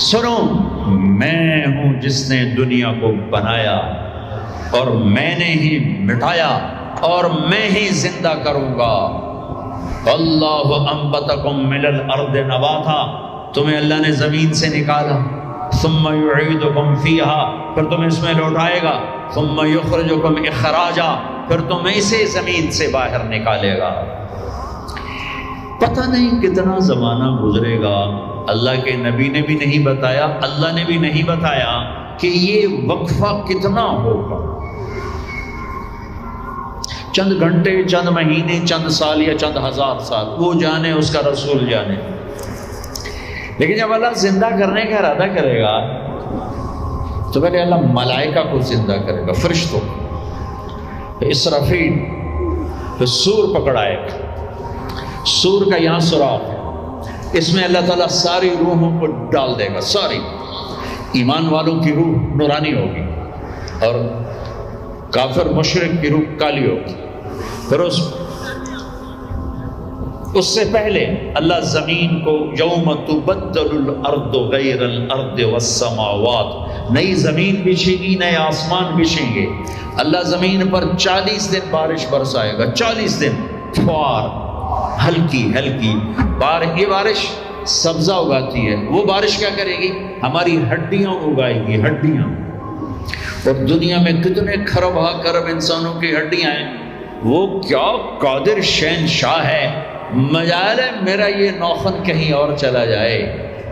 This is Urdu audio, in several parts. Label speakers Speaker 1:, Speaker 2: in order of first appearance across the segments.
Speaker 1: سنو، میں ہوں جس نے دنیا کو بنایا اور میں نے ہی مٹایا اور میں ہی زندہ کروں گا۔ اللہ انبتکم من الارض نباتا، تمہیں اللہ نے زمین سے نکالا، ثم یعیدکم فیہا، پھر تمہیں اس میں لوٹائے گا، ثم یخرجکم اخراجا، پھر تمہیں اسے زمین سے باہر نکالے گا۔ پتہ نہیں کتنا زمانہ گزرے گا، اللہ کے نبی نے بھی نہیں بتایا، اللہ نے بھی نہیں بتایا کہ یہ وقفہ کتنا ہوگا، چند گھنٹے، چند مہینے، چند سال یا چند ہزار سال، وہ جانے، اس کا رسول جانے۔ لیکن جب اللہ زندہ کرنے کا ارادہ کرے گا تو پہلے اللہ ملائکہ کو زندہ کرے گا، فرشتوں، پھر اسرافیل، پھر سور پکڑائے گا۔ سور کا یہاں سوراخ ہے، اس میں اللہ تعالیٰ ساری روحوں کو ڈال دے گا، ساری ایمان والوں کی روح نورانی ہوگی اور کافر مشرک کی روح کالی ہوگی۔ پھر اس سے پہلے اللہ زمین کو یوم تبدل الارض غیر الارض والسماوات، نئی زمین بچھے گی، نئے آسمان بچھیں گے۔ اللہ زمین پر 40 دن بارش برسائے گا، 40 دن فوار، ہلکی ہلکی یہ بارش سبزہ اگاتی ہے، وہ بارش کیا کرے گی؟ ہماری ہڈیاں اگائے گی، ہڈیاں۔ اور دنیا میں کتنے کھرب ہا کرب انسانوں کی ہڈیاں ہیں، وہ کیا قادر شہنشاہ ہے، مجال ہے میرا یہ نوخن کہیں اور چلا جائے،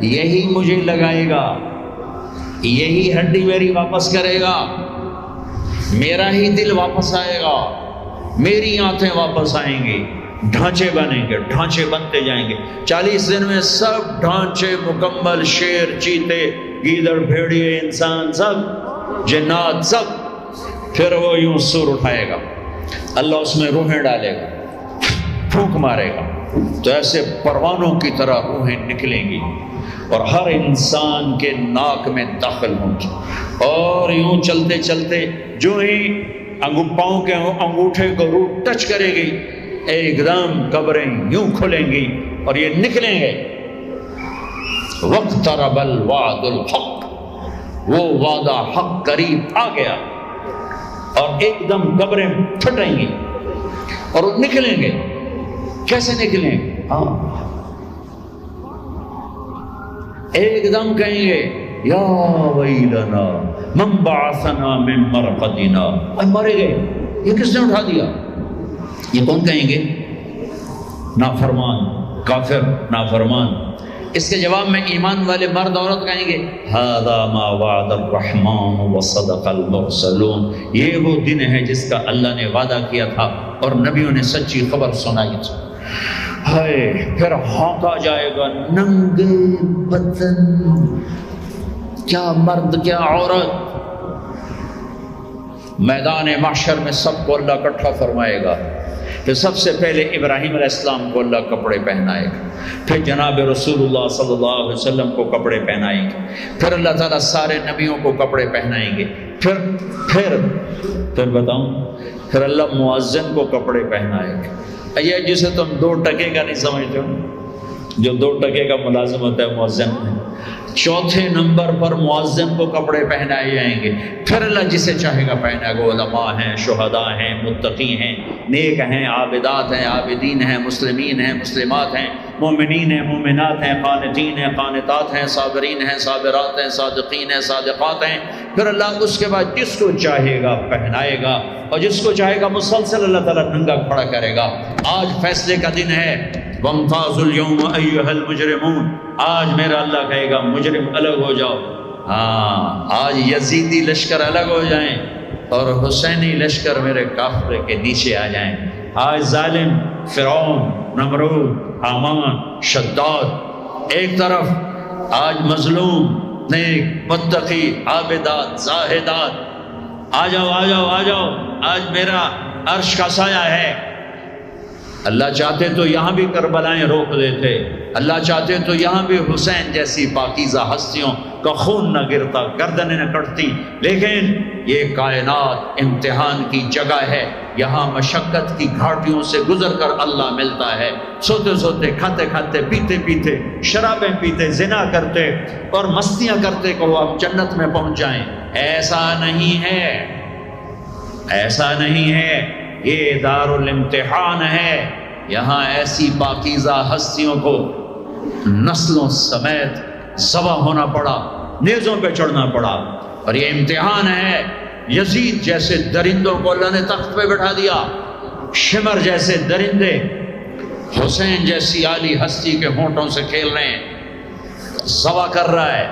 Speaker 1: یہی مجھے لگائے گا، یہی ہڈی میری واپس کرے گا، میرا ہی دل واپس آئے گا، میری آنتیں واپس آئیں گی، ڈھانچے بنیں گے، ڈھانچے بنتے جائیں گے۔ 40 دن میں سب ڈھانچے مکمل، شیر، چیتے، گیدڑ، بھیڑیے، انسان، سب جنات، سب۔ پھر وہ یوں سور اٹھائے گا، اللہ اس میں روحیں ڈالے گا، پھونک مارے گا، تو ایسے پروانوں کی طرح روحیں نکلیں گی اور ہر انسان کے ناک میں داخل ہوں گی، اور یوں چلتے چلتے جو ہی پاؤں کے انگوٹھے کو روح ٹچ کرے گی، ایک دم قبریں یوں کھلیں گی اور یہ نکلیں گے۔ واقترب الوعد الحق، وہ وعدہ حق قریب آ گیا، اور ایک دم قبریں پھٹیں گی اور وہ نکلیں گے۔ کیسے نکلیں گے؟ ایک دم کہیں گے یا ویلنا من بعثنا من مرقدنا، مرے گئے، یہ کس نے اٹھا دیا؟ یہ کون کہیں گے؟ نافرمان، کافر، نافرمان۔ اس کے جواب میں ایمان والے مرد عورت کہیں گے ھذا ما وعد الرحمن وصدق المرسلون، یہ وہ دن ہے جس کا اللہ نے وعدہ کیا تھا اور نبیوں نے سچی خبر سنائی تھی۔ ہائے، پھر ہونکا جائے گا، ننگے بدن، کیا مرد کیا عورت، میدان محشر میں سب کو اللہ اکٹھا فرمائے گا۔ پھر سب سے پہلے ابراہیم علیہ السلام کو اللہ کپڑے پہنائے گا، پھر جناب رسول اللہ صلی اللہ علیہ وسلم کو کپڑے پہنائیں گے، پھر اللہ تعالیٰ سارے نبیوں کو کپڑے پہنائیں گے، پھر بتاؤں، پھر اللہ مؤذن کو کپڑے پہنائے گے۔ یہ جسے تم 2 ٹکے کا نہیں سمجھتے ہو، جو 2 ٹکے کا ملازم ہوتا ہے مؤذن میں، 4تھے نمبر پر مؤذن کو کپڑے پہنائے جائیں گے۔ پھر اللہ جسے چاہے گا پہنائے گا، علماء ہیں، شہداء ہیں، متقی ہیں، نیک ہیں، عابدات ہیں، عابدین ہیں، مسلمین ہیں، مسلمات ہیں، مومنین ہیں، مومنات ہیں، قانتین ہیں، قانتات ہیں، صابرین ہیں، صابرات ہیں، صادقین ہیں، صادقات ہیں۔ پھر اللہ اس کے بعد جس کو چاہے گا پہنائے گا، اور جس کو چاہے گا مسلسل اللہ تعالیٰ ننگا کھڑا کرے گا۔ آج فیصلے کا دن ہے، وَامْتَازُوا الْيَوْمَ أَيُّهَا الْمُجْرِمُونَ، آج میرا اللہ کہے گا مجرم الگ ہو جاؤ۔ آج یزیدی لشکر الگ ہو جائیں اور حسینی لشکر میرے کافر کے نیچے آ جائیں۔ آج ظالم فرعون، نمرود، حامان، شداد ایک طرف، آج مظلوم، نیک، متقی، عابدات، زاہدات، آ جاؤ آ جاؤ آ جاؤ، آج میرا عرش کا سایہ ہے۔ اللہ چاہتے تو یہاں بھی کربلائیں روک دیتے، اللہ چاہتے تو یہاں بھی حسین جیسی پاکیزہ ہستیوں کا خون نہ گرتا، گردنیں نہ کٹتی، لیکن یہ کائنات امتحان کی جگہ ہے۔ یہاں مشقت کی گھاٹیوں سے گزر کر اللہ ملتا ہے، سوتے سوتے، کھاتے کھاتے، پیتے پیتے، شرابیں پیتے، زنا کرتے اور مستیاں کرتے کہ وہ ہم جنت میں پہنچ جائیں۔ ایسا نہیں ہے، ایسا نہیں ہے، یہ دار الامتحان ہے۔ یہاں ایسی پاکیزہ ہستیوں کو نسلوں سمیت ذبح ہونا پڑا، نیزوں پہ چڑھنا پڑا، اور یہ امتحان ہے۔ یزید جیسے درندوں کو اللہ نے تخت پہ بٹھا دیا، شمر جیسے درندے حسین جیسی عالی ہستی کے ہونٹوں سے کھیل رہے ہیں، ذبح کر رہا ہے،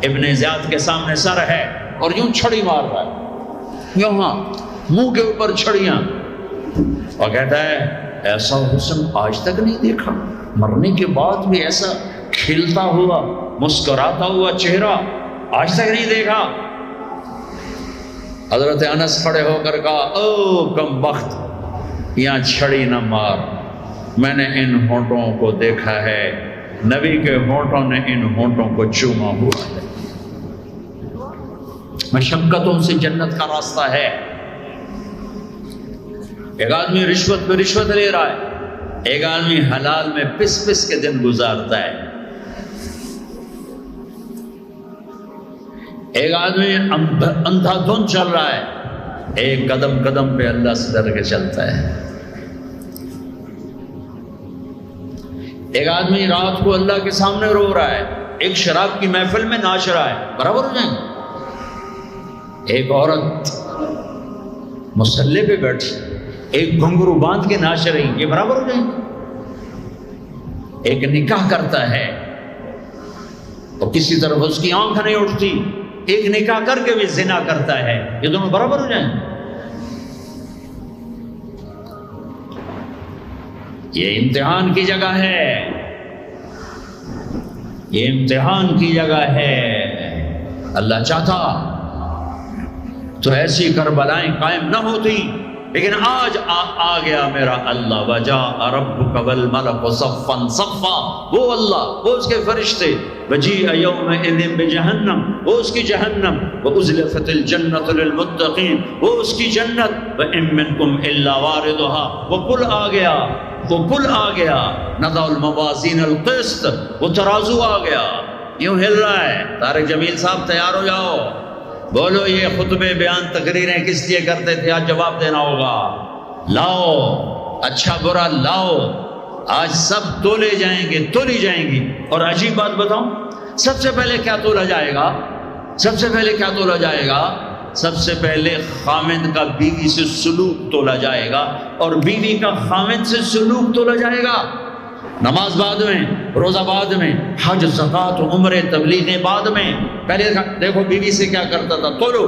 Speaker 1: ابن زیاد کے سامنے سر ہے اور یوں چھڑی مار رہا ہے، یہاں منہ کے اوپر چھڑیاں، اور کہتا ہے ایسا حسن آج تک نہیں دیکھا، مرنے کے بعد بھی ایسا کھلتا ہوا مسکراتا ہوا چہرہ آج تک نہیں دیکھا۔ حضرت انس کھڑے ہو کر کہا او کم بخت، یہاں چھڑی نہ مار، میں نے ان ہونٹوں کو دیکھا ہے، نبی کے ہونٹوں نے ان ہونٹوں کو چوما ہوا ہے۔ مشقتوں سے جنت کا راستہ ہے۔ ایک آدمی رشوت پہ رشوت لے رہا ہے، ایک آدمی حلال میں پس پس کے دن گزارتا ہے، ایک آدمی اندھا دھند چل رہا ہے، ایک قدم قدم پہ اللہ سے ڈر کے چلتا ہے۔ ایک آدمی رات کو اللہ کے سامنے رو رہا ہے، ایک شراب کی محفل میں ناچ رہا ہے، برابر ہو جائیں گے؟ ایک عورت مصلی پہ بیٹھی، ایک گھنگرو باندھ کے ناچ رہی، یہ برابر ہو جائیں گے؟ ایک نکاح کرتا ہے اور کسی طرف اس کی آنکھ نہیں اٹھتی، ایک نکاح کر کے بھی زنا کرتا ہے، یہ دونوں برابر ہو جائیں گے؟ یہ امتحان کی جگہ ہے، یہ امتحان کی جگہ ہے۔ اللہ چاہتا تو ایسی کربلائیں قائم نہ ہوتی، لیکن آج آ گیا میرا اللہ، وجاء ربک والملک صفا صفا، وہ اللہ، وہ اس کے فرشتے، وجیء یومئذ بجہنم، وہ اس کی جہنم، وازلفت الجنۃ للمتقین، وہ اس کی جنت، وان منکم الا واردها، وہ پل آ گیا، وہ پل آ گیا، نضع الموازین القسط، وہ ترازو آ گیا، یوں ہل رہا ہے۔ طارق جمیل صاحب تیار ہو جاؤ، بولو یہ خطبے بیان تقریریں کس لیے کرتے تھے، آج جواب دینا ہوگا، لاؤ اچھا برا لاؤ، آج سب تولے جائیں گے، تولی جائیں گی۔ اور عجیب بات بتاؤں، سب سے پہلے کیا تولا جائے گا؟ سب سے پہلے کیا تولا جائے گا؟ سب سے پہلے خامند کا بیوی سے سلوک تولا جائے گا، اور بیوی کا خامند سے سلوک تولا جائے گا۔ نماز بعد میں، روزہ بعد میں، حج زکوٰۃ عمرے تبلیغیں بعد میں، پہلے دیکھو بیوی سے کیا کرتا تھا، تولو،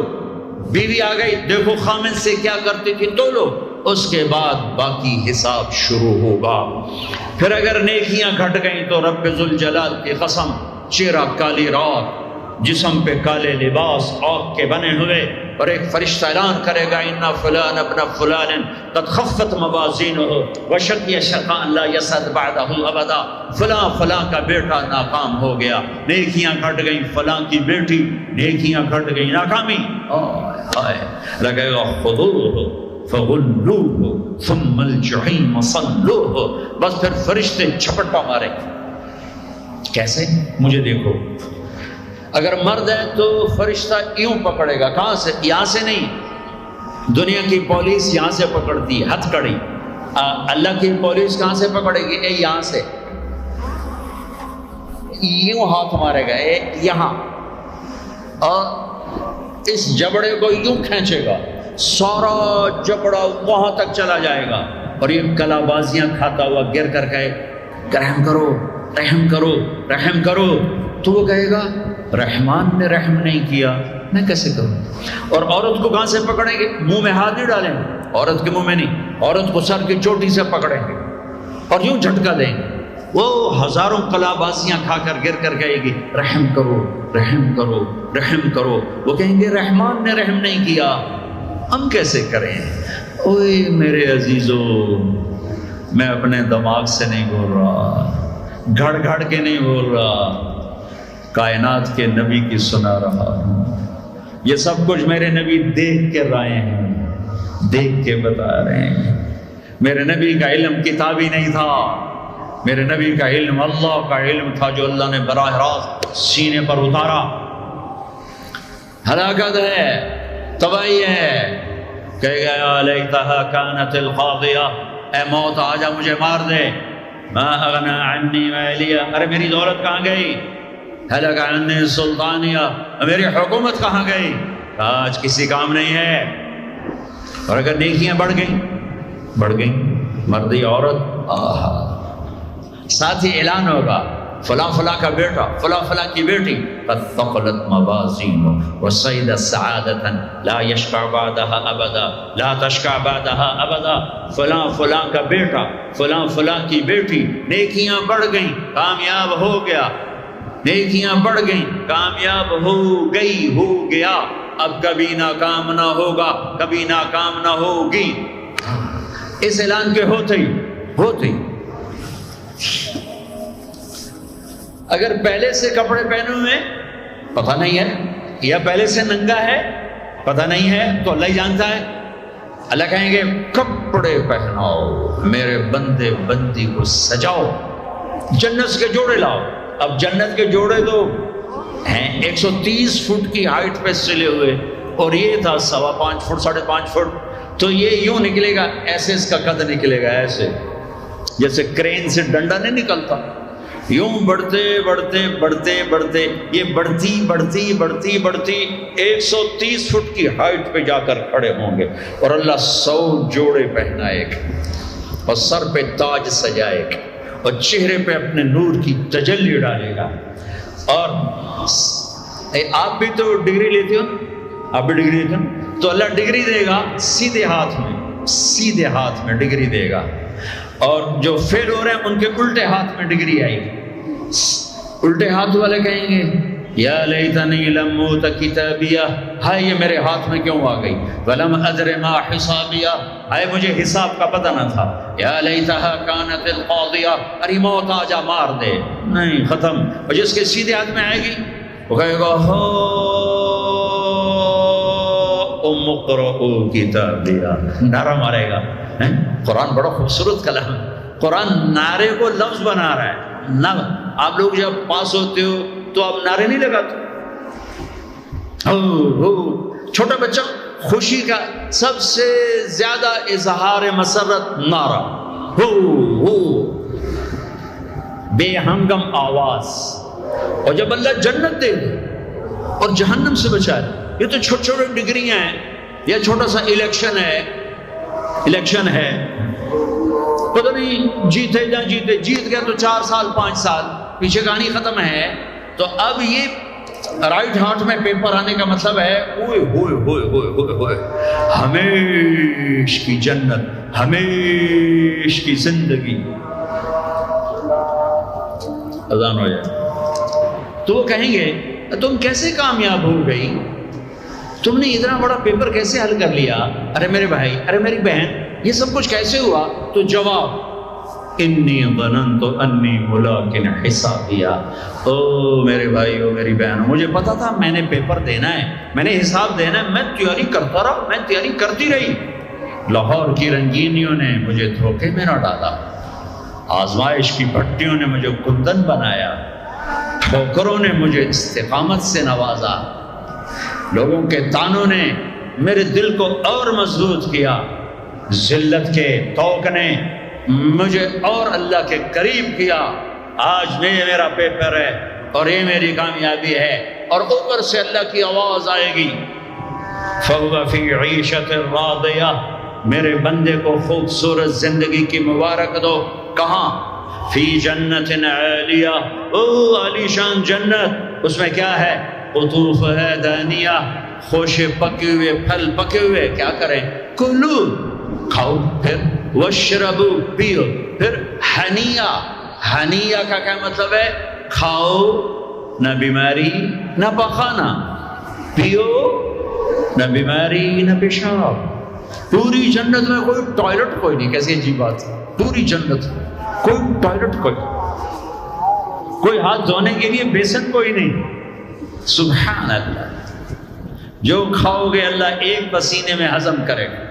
Speaker 1: بیوی آ گئی، دیکھو خامند سے کیا کرتی تھی، تولو، اس کے بعد باقی حساب شروع ہوگا۔ پھر اگر نیکیاں گھٹ گئیں تو رب ذوالجلال کی قسم، چہرہ کالی رات، جسم پہ کالے لباس آگ کے بنے ہوئے، اور ایک فرشتہ اعلان کرے گا اِنَّ فُلَانَ ابْنَ فُلَانٍ قَدْ خَفَّتْ مَوَازِينُهُ وَشَقِيَ شَقَاءً لَا يَسْعَدُ بَعْدَهُ أَبَدًا، فلاں فلاں کا بیٹا ناکام ہو گیا، نیکیاں گھٹ گئیں، فلاں کی بیٹی نیکیاں گھٹ گئیں، ناکامی، لگے گا خُذُوهُ فَغُلُّوهُ ثُمَّ الْجَحِيمَ صَلُّوهُ، بس پھر فرشتے جھپٹا مارے، کیسے؟ مجھے دیکھو، اگر مرد ہے تو فرشتہ یوں پکڑے گا، کہاں سے؟ یہاں سے نہیں، دنیا کی پولیس یہاں سے پکڑتی ہے، ہتھ کڑی، اللہ کی پولیس کہاں سے پکڑے گی؟ اے یہاں سے، یوں ہاتھ مارے گا، اے یہاں، اور اس جبڑے کو یوں کھینچے گا، سارا جبڑا وہاں تک چلا جائے گا، اور یہ کلا بازیاں کھاتا ہوا گر کر کہے رحم کرو رحم کرو رحم کرو، تو وہ کہے گا رحمان نے رحم نہیں کیا، میں کیسے کروں؟ اور عورت کو کہاں سے پکڑیں گے؟ منہ میں ہاتھ نہیں ڈالیں گے، عورت کے منہ میں نہیں، عورت کو سر کی چوٹی سے پکڑیں گے اور یوں جھٹکا دیں گے، وہ ہزاروں کلا بازیاں کھا کر گر کر کہے گی رحم کرو رحم کرو رحم کرو، وہ کہیں گے رحمان نے رحم نہیں کیا، ہم کیسے کریں؟ اوئے میرے عزیزو، میں اپنے دماغ سے نہیں بول رہا، گھڑ گھڑ کے نہیں بول رہا، کائنات کے نبی کی سنا رہا ہوں، یہ سب کچھ میرے نبی دیکھ کے رائے ہیں، دیکھ کے بتا رہے ہیں۔ میرے نبی کا علم کتابی نہیں تھا، میرے نبی کا علم اللہ کا علم تھا جو اللہ نے براہ راست سینے پر اتارا۔ ہلاکت ہے، تباہی ہے، کہے گا یا لیتہا کانت القاضیہ، اے موت آجا مجھے مار دے، ما اغنی عنی مالیہ، ارے میری دولت کہاں گئی، ہلک عنی سلطانیہ، میری حکومت کہاں گئی، آج کسی کام نہیں ہے۔ اور اگر نیکیاں بڑھ گئیں، مردی عورت، ساتھ ہی اعلان ہوگا فلاں فلاں کا بیٹا، فلاں فلاں کی بیٹی، قد ثقلت موازینہ وصعدت سعادۃ لا یشقى بعدها ابدا، لا تشقى بعدها ابدا، فلاں فلاں کا بیٹا، فلاں فلاں کی بیٹی، نیکیاں بڑھ گئیں، کامیاب ہو گیا، نیکیاں بڑھ گئیں، کامیاب ہو گیا، اب کبھی ناکام نہ ہوگا، کبھی ناکام نہ ہوگی۔ اس اعلان کے ہوتے ہی اگر پہلے سے کپڑے پہنے ہوئے پتہ نہیں ہے، یا پہلے سے ننگا ہے پتہ نہیں ہے، تو اللہ ہی جانتا ہے۔ اللہ کہیں گے کپڑے پہناؤ، میرے بندے بندی کو سجاؤ، جنت کے جوڑے لاؤ۔ اب جنت کے جوڑے تو ہیں 130 فٹ کی ہائٹ پہ سلے ہوئے، اور یہ تھا 5.25 فٹ 5.5 فٹ، تو یہ یوں نکلے گا، ایسے اس کا قد نکلے گا، ایسے جیسے کرین سے ڈنڈا نہیں نکلتا، یوں بڑھتے یہ بڑھتی 130 فٹ کی ہائٹ پہ جا کر کھڑے ہوں گے، اور اللہ 100 جوڑے پہنائے گا، اور سر پہ تاج سجائے گا، اور چہرے پہ اپنے نور کی تجلی ڈالے گا۔ اور آپ بھی تو ڈگری لیتے ہو، آپ بھی ڈگری لیتے ہو، تو اللہ ڈگری دے گا سیدھے ہاتھ میں ڈگری دے گا، اور جو فیل ہو رہے ہیں ان کے الٹے ہاتھ میں ڈگری آئے گی۔ الٹے ہاتھ والے کہیں گے یا لیتنی لم اوت کتابیہ، ہائے یہ میرے ہاتھ میں کیوں آ گئی، ولم ادر ما حسابیہ، ہائے مجھے حساب کا پتہ نہ تھا، یا لیتہا کانت القاضیہ، ارے موت آجا مار دے، نہیں ختم۔ اور جس کے سیدھے ہاتھ میں آئے گی وہ کہے گا ہو اقرؤ کتابیہ، نعرہ مارے گا۔ قرآن بڑا خوبصورت کلام ہے، قرآن نعرے کو لفظ بنا رہا ہے۔ نہ آپ لوگ جب پاس ہوتے ہو تو آپ نعرے نہیں لگاتے، چھوٹا بچہ خوشی کا سب سے زیادہ اظہار مسرت نعرہ، بے ہنگم آواز۔ اور جب اللہ جنت دے دے اور جہنم سے بچائے، یہ تو چھوٹے چھوٹے ڈگریاں ہیں، یا چھوٹا سا الیکشن ہے، پتہ نہیں جیتے نہ جیتے، جیت گیا تو 4 سال 5 سال، پیچھے کہانی ختم ہے۔ تو اب یہ رائٹ ہاتھ میں پیپر آنے کا مطلب ہے اوئے ہوئے ہوئے ہوئے ہوئے ہوئے ہمیش کی جنت، ہمیش کی زندگی۔ اذان ہو جائے تو وہ کہیں گے تم کیسے کامیاب ہو گئی، تم نے اتنا بڑا پیپر کیسے حل کر لیا، ارے میرے بھائی، ارے میری بہن، یہ سب کچھ کیسے ہوا؟ تو جواب انی ظننت انی ملاق حسابیہ، او میرے بھائی، او میری بہن، مجھے پتا تھا میں نے پیپر دینا ہے، میں نے حساب دینا ہے، میں تیاری کرتا رہا، میں تیاری کرتی رہی، لاہور کی رنگینیوں نے مجھے دھوکے میں نہ ڈالا، آزمائش کی بھٹیوں نے مجھے کندن بنایا، ٹھوکروں نے مجھے استقامت سے نوازا، لوگوں کے تانوں نے میرے دل کو اور مضبوط کیا، ذلت کے توق نے مجھے اور اللہ کے قریب کیا۔ آج یہ میرا پیپر ہے اور یہ میری کامیابی ہے، اور اوپر سے اللہ کی آواز آئے گی فَهُوَ فِي عِيشَةٍ رَاضِيَةٍ، میرے بندے کو خوبصورت زندگی کی مبارک دو۔ کہاں؟ فی جنت عالیہ، او عالی شان جنت، اس میں کیا ہے؟ قطوفها دانیہ، خوشے پکے ہوئے، پھل پکے ہوئے، کیا کریں؟ کلو، کھاؤ، پھر وشربو، پیو، پھر ہنیہ، ہنیہ کا کیا مطلب ہے؟ کھاؤ، نہ بیماری نہ پخانا، پیو، نہ بیماری نہ پیشاب۔ پوری جنت میں کوئی ٹوائلٹ کوئی نہیں، کیسی عجیب بات ہے، پوری جنت کوئی ٹوائلٹ کوئی ہاتھ دھونے کے لیے بیسن کوئی نہیں۔ سبحان اللہ، جو کھاؤ گے اللہ ایک پسینے میں ہضم کرے گا،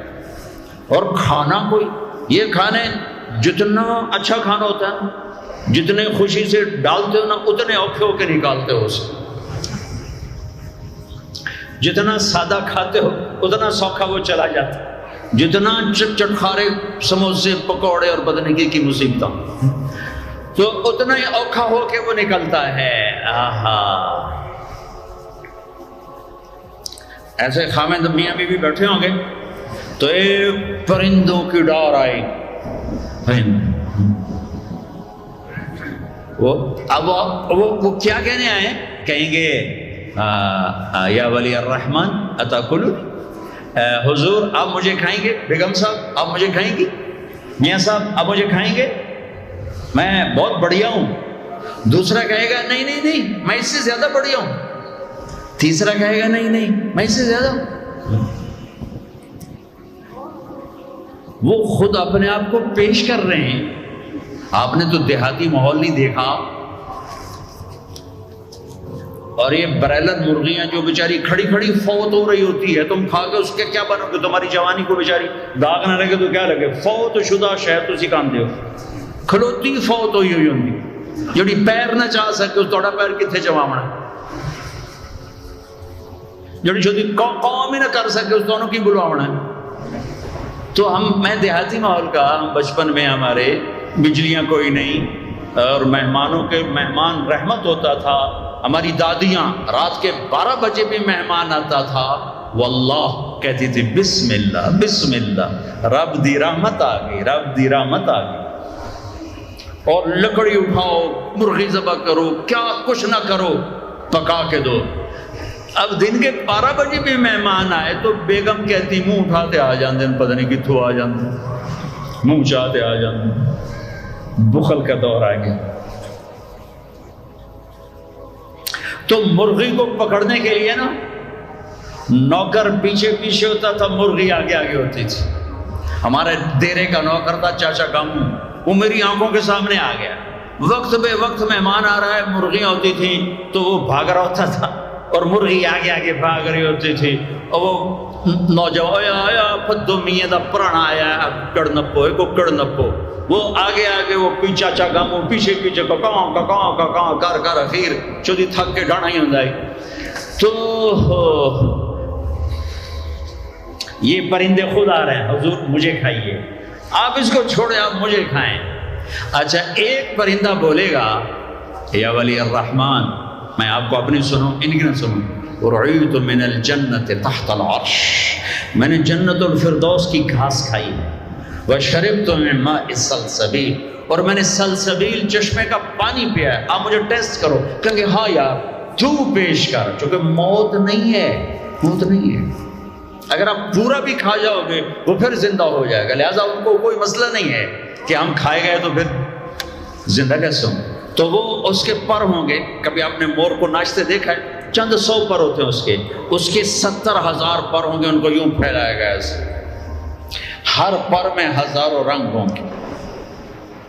Speaker 1: اور کھانا کوئی، یہ کھانے جتنا اچھا کھانا ہوتا ہے جتنے خوشی سے ڈالتے ہو نا اتنے اوکھے ہو کے نکالتے ہو اسے، جتنا سادہ کھاتے ہو اتنا سوکھا وہ چلا جاتا ہے، جتنا چٹخارے سموسے پکوڑے اور بدنگی کی مصیبتوں تو اتنا ہی اوکھا ہو کے وہ نکلتا ہے۔ آہا، ایسے خامد میاں بیوی بیٹھے ہوں گے تو ایک پرندوں کی ڈار آئی، وہ کیا کہنے آئے؟ کہیں گے یا ولی الرحمن اتاکلو، حضور آپ مجھے کھائیں گے؟ بیگم صاحب آپ مجھے کھائیں گی؟ میاں صاحب آپ مجھے کھائیں گے؟ میں بہت بڑھیا ہوں۔ دوسرا کہے گا نہیں نہیں نہیں میں اس سے زیادہ بڑھیا ہوں۔ تیسرا کہے گا نہیں نہیں میں اس سے زیادہ ہوں۔ وہ خود اپنے آپ کو پیش کر رہے ہیں۔ آپ نے تو دیہاتی ماحول نہیں دیکھا، اور یہ برائلر مرغیاں جو بیچاری کھڑی کھڑی فوت ہو رہی ہوتی ہے، تم کھا کے اس کے کیا بنو گے؟ تمہاری جوانی کو بیچاری داغ نہ لگے تو کیا لگے؟ فوت شدہ شہد تسی کھاندے ہو، کھلوتی فوت ہوئی ہوئی ہوندی، جڑی پیر نہ چاہ سکے اس توڑا پیر کتنے چواونا، جڑی چھوٹی قوم ہی نہ کر سکے اس دونوں کی بلواونا ہے۔ تو میں دیہاتی ماحول کا، بچپن میں ہمارے بجلیاں کوئی نہیں اور مہمانوں کے مہمان رحمت ہوتا تھا۔ ہماری دادیاں رات کے 12 بجے بھی مہمان آتا تھا، واللہ کہتی تھی بسم اللہ بسم اللہ، رب دی رحمت آ گئی، رب دی رحمت آ گئی۔ اور لکڑی اٹھاؤ، مرغی ذبح کرو، کیا کچھ نہ کرو، پکا کے دو۔ اب دن کے 12 بجے بھی مہمان آئے تو بیگم کہتی منہ اٹھاتے آ جاندے، پتہ نہیں کتھوں آ جاندے، منہ چاہتے آ جاندے۔ بخل کا دور آ گیا۔ تو مرغی کو پکڑنے کے لیے نا نوکر پیچھے پیچھے ہوتا تھا، مرغی آگے آگے ہوتی تھی۔ ہمارے دیرے کا نوکر تھا چاچا گامو، وہ میری آنکھوں کے سامنے آ گیا، وقت بے وقت مہمان آ رہا ہے، مرغیاں ہوتی تھیں تو وہ بھاگ رہا ہوتا تھا اور مرغی آگے آگے بھاگ رہی ہوتی تھی، اور وہ نوجوان آیا پدو میاں دا پرانا آیا کڑ نپو کو کڑ نپو، وہ آگے آگے وہ چاچا گامو پیچھے پیچھے ککاں کر کر اخیر چودی تھک کے ڈانا ہی ہوں جائے۔ تو یہ پرندے خود آ رہے ہیں، حضور مجھے کھائیے، آپ اس کو چھوڑیں آپ مجھے کھائیں۔ اچھا ایک پرندہ بولے گا یا ولی الرحمن، میں آپ کو اپنی سنوں ان کی نہ سنوں، رعیت من الجنت تحت العرش، میں نے جنت الفردوس کی گھاس کھائی، وشربت من ماء السلسبیل، اور میں نے سلسبیل چشمے کا پانی پیا ہے۔ آپ مجھے ٹیسٹ کرو، کہیں گے ہاں یار تو پیش کر، چونکہ موت نہیں ہے، موت نہیں ہے۔ اگر آپ پورا بھی کھا جاؤ گے وہ پھر زندہ ہو جائے گا، لہٰذا ان کو کوئی مسئلہ نہیں ہے کہ ہم کھائے گئے تو پھر زندہ کیسے ہوں۔ تو وہ اس کے پر ہوں گے، کبھی آپ نے مور کو ناچتے دیکھا ہے؟ چند 100 پر ہوتے ہیں اس کے 70,000 پر ہوں گے، ان کو یوں پھیلایا گیا ایسے، ہر پر میں ہزاروں رنگ ہوں گے۔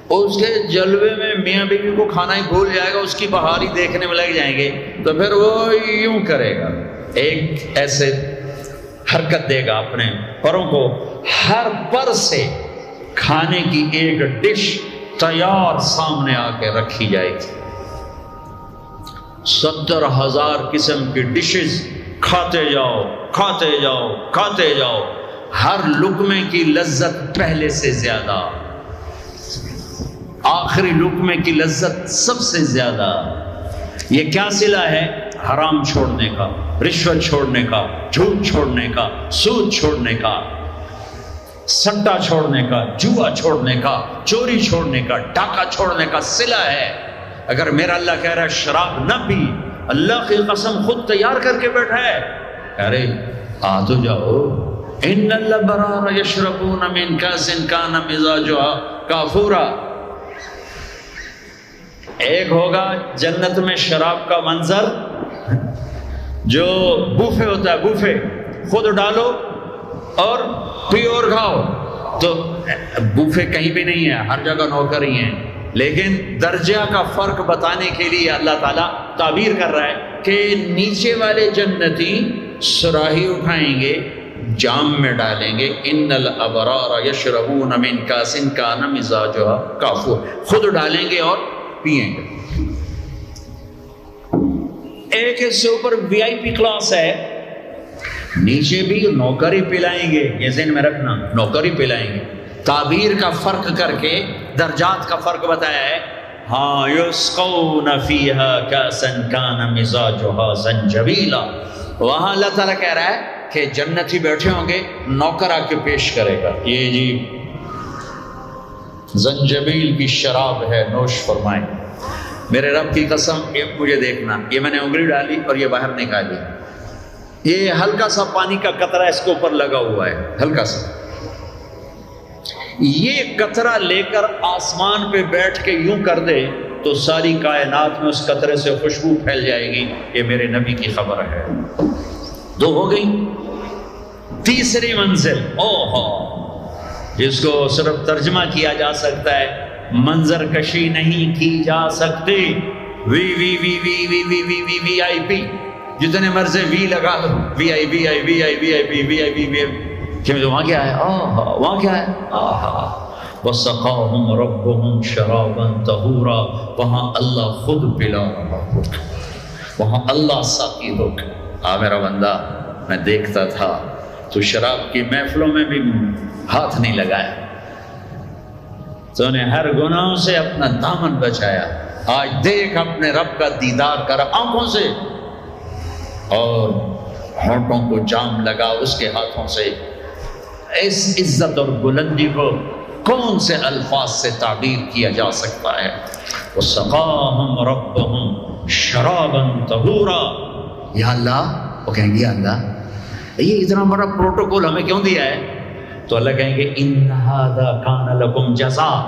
Speaker 1: اس کے جلوے میں میاں بیوی کو کھانا ہی بھول جائے گا، اس کی بہاری دیکھنے میں لگ جائیں گے، تو پھر وہ یوں کرے گا، ایک ایسے حرکت دے گا اپنے پروں کو، ہر پر سے کھانے کی ایک ڈش تیار سامنے آ کے رکھی جائے گی۔ 70,000 قسم کی ڈشز، کھاتے جاؤ کھاتے جاؤ کھاتے جاؤ، ہر لقمے کی لذت پہلے سے زیادہ، آخری لقمے کی لذت سب سے زیادہ۔ یہ کیا صلہ ہے؟ حرام چھوڑنے کا، رشوت چھوڑنے کا، جھوٹ چھوڑنے کا، سود چھوڑنے کا، سٹا چھوڑنے کا، جوا چھوڑنے کا، چوری چھوڑنے کا، ڈاکہ چھوڑنے کا صلہ ہے۔ اگر میرا اللہ کہہ رہا ہے شراب نہ پی، اللہ کی قسم خود تیار کر کے بیٹھا ہے، ارے آ تو جاؤ، ان الابرار یشربون من کاس کان مزاجها کافورا۔ ایک ہوگا جنت میں شراب کا منظر جو بوفے ہوتا ہے، بوفے خود ڈالو اور پیو اور کھاؤ۔ تو بوفے کہیں بھی نہیں ہے، ہر جگہ نوکر ہی ہیں، لیکن درجہ کا فرق بتانے کے لیے اللہ تعالیٰ تعبیر کر رہا ہے کہ نیچے والے جنتی صراحی اٹھائیں گے، جام میں ڈالیں گے، ان الابرار یشربون من کاس کان مزاجها کافور، خود ڈالیں گے اور پئیں گے۔ ایک اس سے اوپر وی آئی پی کلاس ہے، نیچے بھی نوکر ہی پلائیں گے، یہ ذہن میں رکھنا، نوکر ہی پلائیں گے۔ تعبیر کا فرق کر کے درجات کا فرق بتایا ہے۔ ہاں یسقون فیہا کاسا کان مزاجها زنجبیلا، وہاں اللہ تعالیٰ کہہ رہا ہے کہ جنتی بیٹھے ہوں گے، نوکر آ کے پیش کرے گا، یہ جی زنجبیل کی شراب ہے، نوش فرمائیں۔ میرے رب کی قسم، ایک مجھے دیکھنا، یہ میں نے انگلی ڈالی اور یہ باہر نکالی، یہ ہلکا سا پانی کا قطرہ اس کے اوپر لگا ہوا ہے، ہلکا سا، یہ قطرہ لے کر آسمان پہ بیٹھ کے یوں کر دے تو ساری کائنات میں اس قطرے سے خوشبو پھیل جائے گی۔ یہ میرے نبی کی خبر ہے۔ دو ہو گئی۔ تیسری منزل، جس کو صرف ترجمہ کیا جا سکتا ہے، منظر کشی نہیں کی جا سکتی، وی وی وی وی وی وی وی وی وی آئی پی، جتنے مرضی وی لگا دو، وی آئی وی آئی وی آئی وی آئی پی وی آئی پی وی آئی پی، وہاں کیا ہے؟ وہاں کیا ہے؟ وَسَقَاهُمْ رَبُّهُمْ شَرَابًا طَهُورًا، وہاں اللہ خود پلا رہا ہوگا، وہاں اللہ ساقی ہوگا۔ میرا بندہ، میں دیکھتا تھا تو شراب کی محفلوں میں بھی ہاتھ نہیں لگایا، تو نے ہر گناہوں سے اپنا دامن بچایا۔ آج دیکھ اپنے رب کا دیدار کر آنکھوں سے، اور ہونٹوں کو جام لگا اس کے ہاتھوں سے۔ اس عزت اور بلندی کو کون سے الفاظ سے تعبیر کیا جا سکتا ہے؟ وَسَقَاهُمْ رَبُّهُمْ شَرَابًا طَهُورًا، یا اللہ، وہ کہیں گے یا اللہ یہ اتنا بڑا پروٹوکول ہمیں کیوں دیا ہے؟ تو اللہ کہیں گے إِنَّ هَذَا كَانَ لَكُمْ جَزَاءً،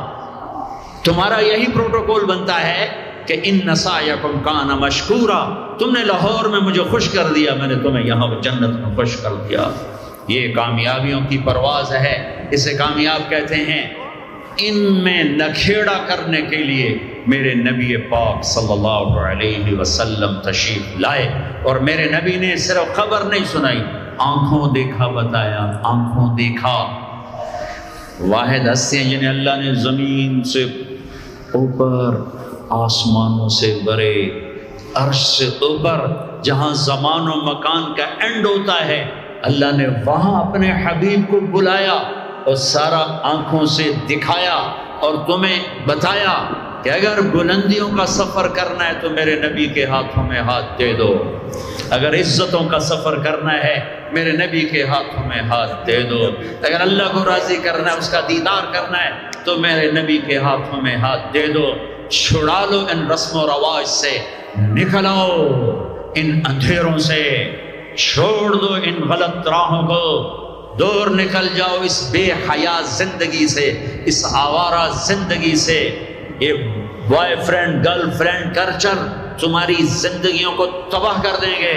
Speaker 1: تمہارا یہی پروٹوکول بنتا ہے کہ إِنَّ سَعْيَكُمْ كَانَ مَشْكُورًا، تم نے لاہور میں مجھے خوش کر دیا، میں نے تمہیں یہاں جنت میں خوش کر دیا۔ یہ کامیابیوں کی پرواز ہے، اسے کامیاب کہتے ہیں۔ ان میں نکھیڑا کرنے کے لیے میرے نبی پاک صلی اللہ علیہ وسلم تشریف لائے، اور میرے نبی نے صرف خبر نہیں سنائی، آنکھوں دیکھا بتایا، آنکھوں دیکھا۔ واحد ہستی ہیں جنہیں اللہ نے زمین سے اوپر، آسمانوں سے برے، عرش سے اوپر، جہاں زمان و مکان کا اینڈ ہوتا ہے، اللہ نے وہاں اپنے حبیب کو بلایا اور سارا آنکھوں سے دکھایا اور تمہیں بتایا کہ اگر بلندیوں کا سفر کرنا ہے تو میرے نبی کے ہاتھوں میں ہاتھ دے دو، اگر عزتوں کا سفر کرنا ہے میرے نبی کے ہاتھوں میں ہاتھ دے دو، اگر اللہ کو راضی کرنا ہے، اس کا دیدار کرنا ہے تو میرے نبی کے ہاتھوں میں ہاتھ دے دو۔ چھڑا لو ان رسم و رواج سے، نکل آؤ ان اندھیروں سے، چھوڑ دو ان غلط راہوں کو، دور نکل جاؤ اس بے حیا زندگی سے، اس آوارہ زندگی سے۔ یہ boy friend girl friend culture تمہاری زندگیوں کو تباہ کر دیں گے۔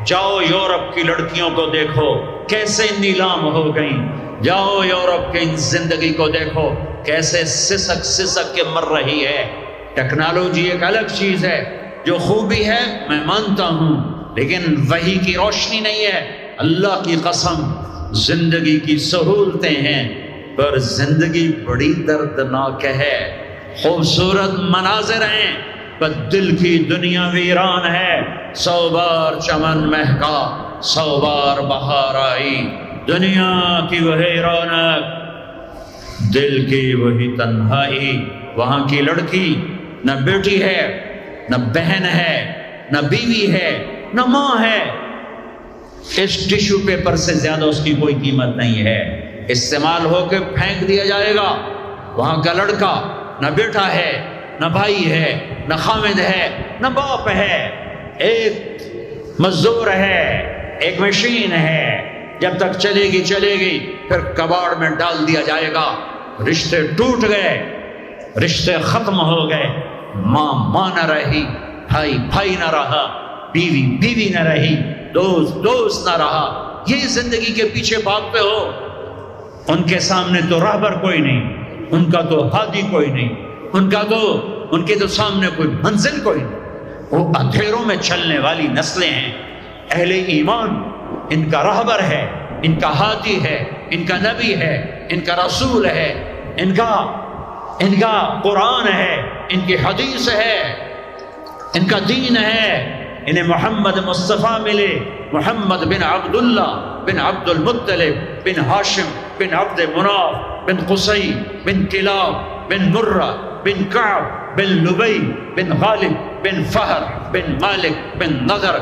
Speaker 1: جاؤ یورپ کی لڑکیوں کو دیکھو کیسے نیلام ہو گئیں، جاؤ یورپ کے ان زندگی کو دیکھو کیسے سسک سسک کے مر رہی ہے۔ ٹیکنالوجی ایک الگ چیز ہے، جو خوبی ہے میں مانتا ہوں، لیکن وحی کی روشنی نہیں ہے۔ اللہ کی قسم، زندگی کی سہولتیں ہیں پر زندگی بڑی دردناک ہے۔ خوبصورت مناظر ہیں پر دل کی دنیا ویران ہے۔ 100 بار چمن مہکا، 100 بار بہار آئی، دنیا کی وہی رونق، دل کی وہی تنہائی۔ وہاں کی لڑکی نہ بیٹی ہے، نہ بہن ہے، نہ بیوی ہے، نہ ماں ہے، اس ٹیشو پیپر سے زیادہ اس کی کوئی قیمت نہیں ہے، استعمال ہو کے پھینک دیا جائے گا۔ وہاں کا لڑکا نہ بیٹا ہے، نہ بھائی ہے، نہ خامد ہے، نہ باپ ہے، ایک مزدور ہے، ایک مشین ہے، جب تک چلے گی چلے گی، پھر کباڑ میں ڈال دیا جائے گا۔ رشتے ٹوٹ گئے، رشتے ختم ہو گئے، ماں ماں نہ رہی، بھائی بھائی نہ رہا، بیوی بیوی نہ رہی، دوست دوست نہ رہا۔ یہ زندگی کے پیچھے بھاگتے ہو، ان کے سامنے تو راہبر کوئی نہیں، ان کا تو ہادی کوئی نہیں، ان کے تو سامنے کوئی منزل کوئی نہیں۔ وہ اندھیروں میں چلنے والی نسلیں ہیں۔ اہل ایمان ان کا راہبر ہے، ان کا ہادی ہے، ان کا نبی ہے، ان کا رسول ہے، ان کا قرآن ہے، ان کی حدیث ہے، ان کا دین ہے، انہیں محمد مصطفیٰ ملے، محمد بن عبداللہ بن عبد المطلب بن ہاشم بن عبد مناف بن قصی بن کلاب بن مرہ بن کعب بن لبی بن غالب بن فہر بن مالک بن نضر